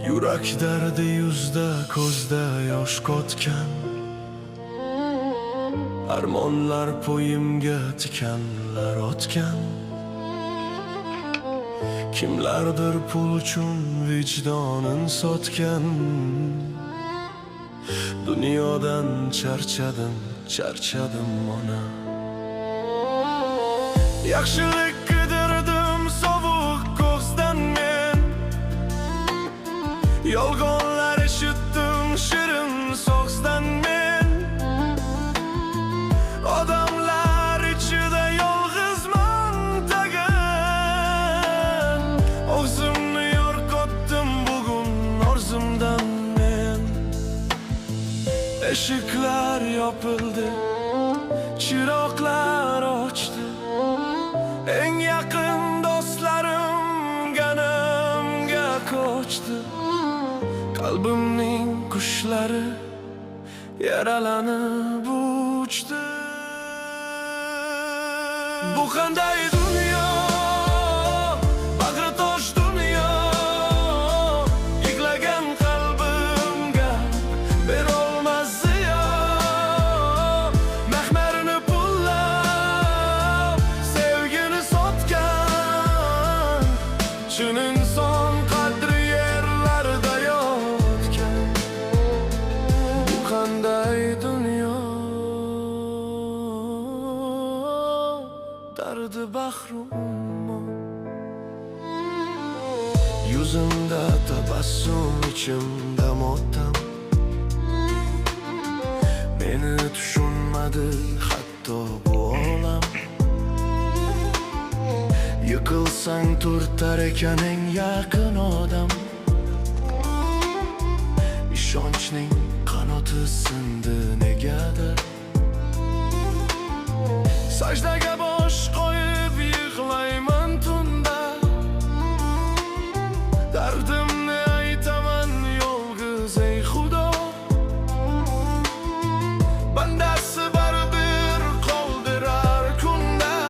Yurak derdi yuzda, ko'zda yosh qotgan. Armonlar poyimga tikanlar otgan. Kimlardir pul uchun vicdonin sotgan. Dunyodan charchadim ona. Yaxshilik qidirdim sovuq ko'zdan men. Yolg'onlar eshitdim shirin so'zdan men. Odamlar ichida yolg'izman tag'in. O'zimni yo'qotdim bugun orzumdan men. Eshiklar yopildi, chiroqlar ochdi. Eng yaqin do'stlarim ganimga ko'chdi. Qalbimning qushlari yaralanib uchdi. Bu qanday dunyo, bag'ri tosh dunyo. Yig'lagan qalbimga berolmas ziyo. Mehmerini pullab, sevgini sotgan. Chin inson qadri yerlarda yotgan. Bu qanday dunyo, dardi bahrum. Yuzimda tabassum, ichimda motam. Meni tushunmadi hatto bu olam. Yiqilsang turtar ekan eng yaqin odam. Ishonchning qanoti sindi negadir. Sajdaga